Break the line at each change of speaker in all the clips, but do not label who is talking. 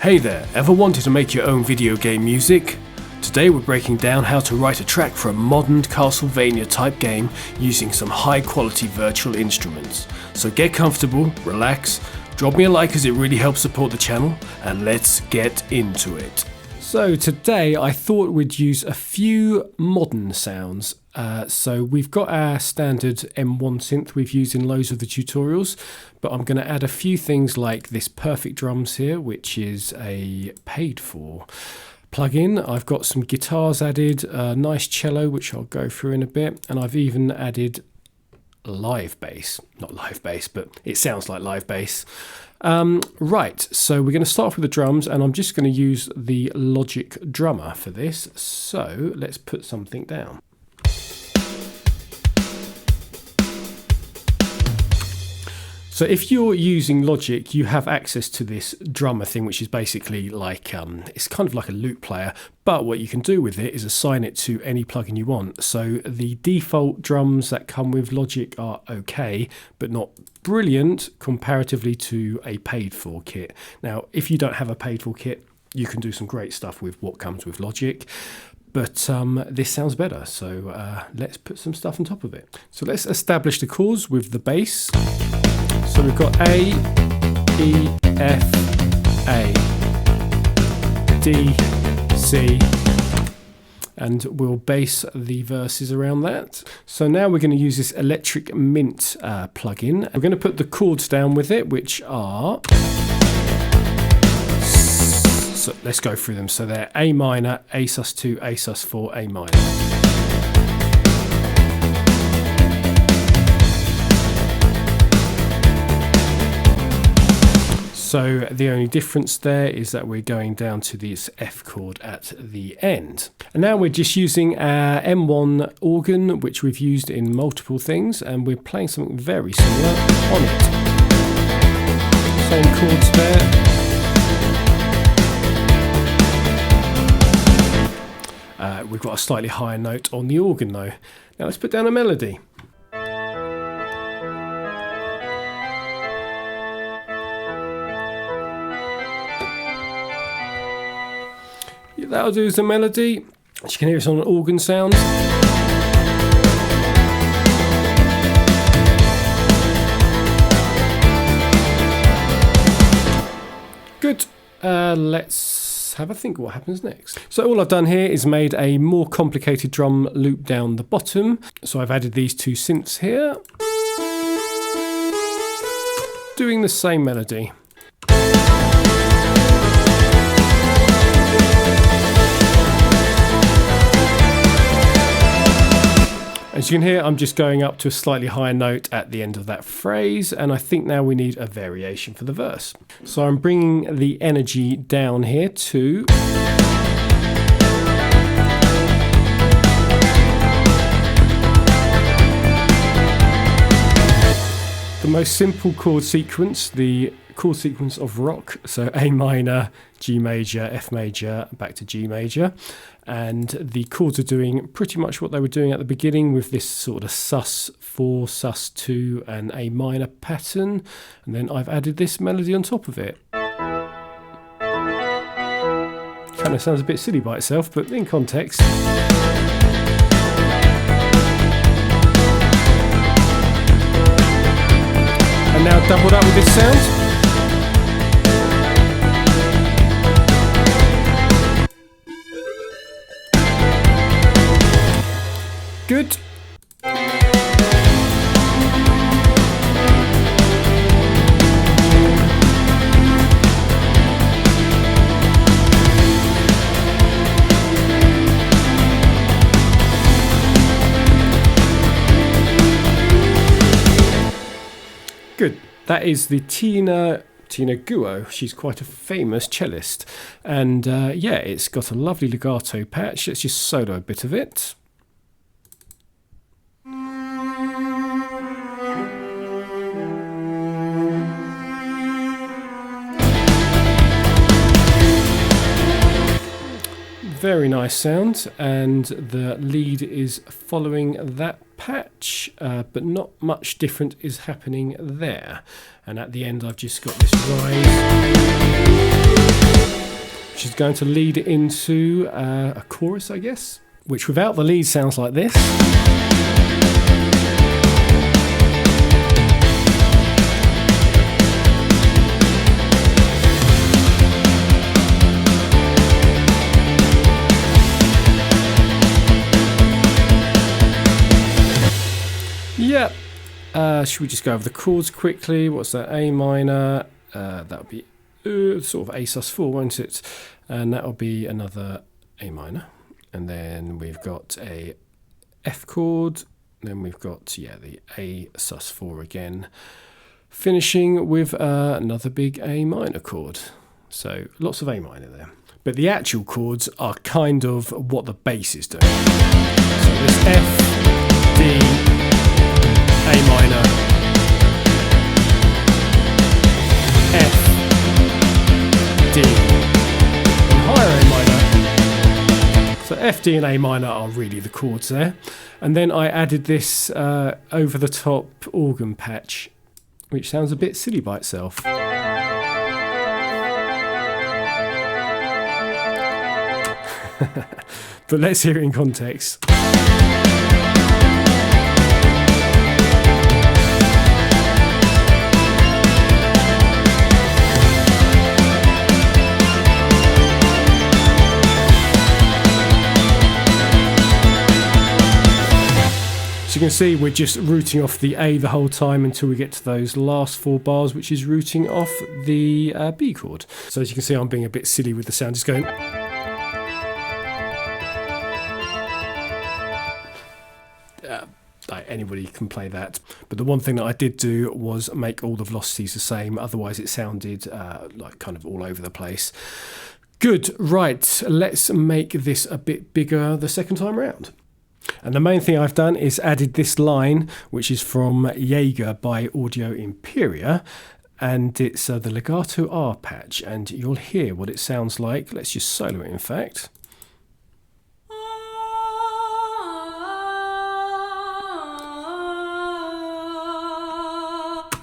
Hey there, ever wanted to make your own video game music? Today we're breaking down how to write a track for a modern Castlevania type game using some high quality virtual instruments. So get comfortable, relax, drop me a like as it really helps support the channel, and let's get into it. So today I thought we'd use a few modern sounds. So we've got our standard M1 synth we've used in loads of the tutorials, but I'm going to add a few things like this Perfect Drums here, which is a paid for plugin. I've got some guitars added, a nice cello, which I'll go through in a bit, and I've even added live bass. Not live bass, but it sounds like live bass. Right, so we're going to start off with the drums, and I'm just going to use the Logic drummer for this. So let's put something down. So if you're using Logic, you have access to this drummer thing, which is basically like, it's kind of like a loop player, but what you can do with it is assign it to any plugin you want. So the default drums that come with Logic are okay, but not brilliant comparatively to a paid for kit. Now, if you don't have a paid for kit, you can do some great stuff with what comes with Logic. But this sounds better, so let's put some stuff on top of it. So let's establish the chords with the bass. So we've got A, E, F, A, D, C, and we'll base the verses around that. So now we're going to use this Electric Mint plugin. We're going to put the chords down with it, which are... So let's go through them. So they're A minor, A sus2, A sus4, A minor. So the only difference there is that we're going down to this F chord at the end. And now we're just using our M1 organ, which we've used in multiple things, and we're playing something very similar on it. Same chords there. We've got a slightly higher note on the organ though. Now let's put down a melody. Yeah, that'll do as a melody. As you can hear, it's on an organ sound. Good. Let's have a think what happens next. So all I've done here is made a more complicated drum loop down the bottom. So I've added these two synths here, doing the same melody. As you can hear, I'm just going up to a slightly higher note at the end of that phrase, and I think now we need a variation for the verse. So I'm bringing the energy down here to... the most simple chord sequence, the chord sequence of rock. So A minor, G major, F major, back to G major. And the chords are doing pretty much what they were doing at the beginning with this sort of sus4, sus2 and A minor pattern. And then I've added this melody on top of it. Kind of sounds a bit silly by itself, but in context. And now doubled up with this sound. Good. Good. That is the Tina Guo. She's quite a famous cellist. And yeah, it's got a lovely legato patch. Let's just solo a bit of it. Very nice sound, and the lead is following that patch, but not much different is happening there. And at the end I've just got this rise. which is going to lead into a chorus, I guess, which without the lead sounds like this. Yep. Should we just go over the chords quickly? What's that? A minor. That would be sort of A sus4, won't it? And that will be another A minor. And then we've got a F chord. Then we've got, the A sus4 again. Finishing with another big A minor chord. So lots of A minor there. But the actual chords are kind of what the bass is doing. So this F, D, A minor, F, D, and higher A minor. So F, D and A minor are really the chords there. And then I added this over the top organ patch, which sounds a bit silly by itself. But let's hear it in context. So you can see we're just rooting off the A the whole time until we get to those last 4 bars, which is rooting off the B chord. So as you can see, I'm being a bit silly with the sound, just going. Like anybody can play that. But the one thing that I did do was make all the velocities the same, otherwise it sounded like kind of all over the place. Good, right, let's make this a bit bigger the second time around. And the main thing I've done is added this line, which is from Jaeger by Audio Imperia, and it's the legato R patch, and you'll hear what it sounds like. Let's just solo it, in fact.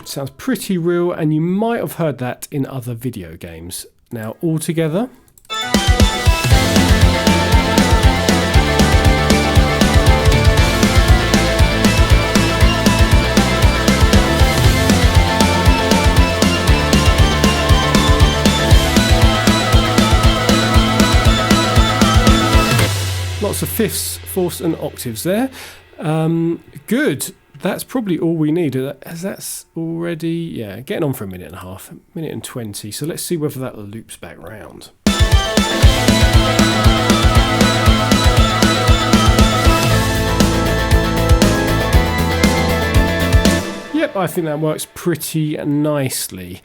Sounds pretty real, and you might have heard that in other video games. Now, all together. Lots of fifths, fourths and octaves there. Good. That's probably all we need. As that's already, getting on for a minute and a half, minute and 20. So let's see whether that loops back round. Yep, I think that works pretty nicely.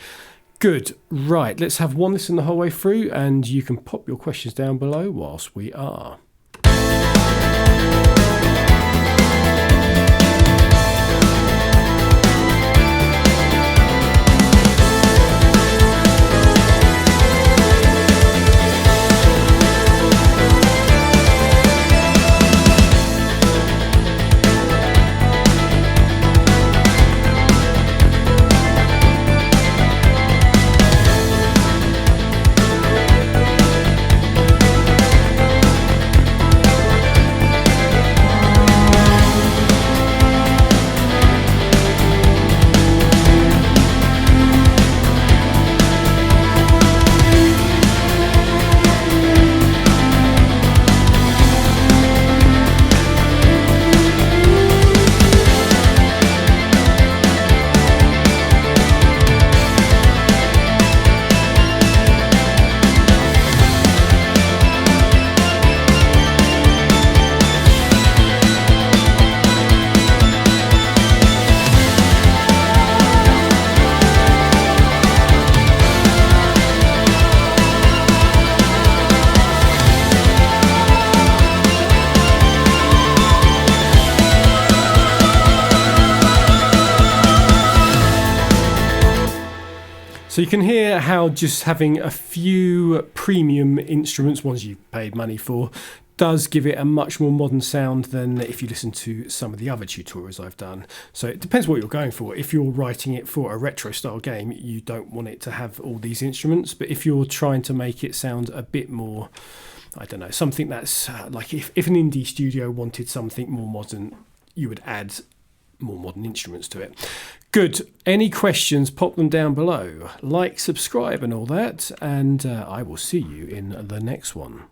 Good. Right, let's have one listen the whole way through, and you can pop your questions down below whilst we are. So you can hear how just having a few premium instruments, ones you paid money for, does give it a much more modern sound than if you listen to some of the other tutorials I've done. So it depends what you're going for. If you're writing it for a retro style game, you don't want it to have all these instruments. But if you're trying to make it sound a bit more, I don't know, something that's like if an indie studio wanted something more modern, you would add more modern instruments to it. Good. Any questions, pop them down below. Like, subscribe and all that. And I will see you in the next one.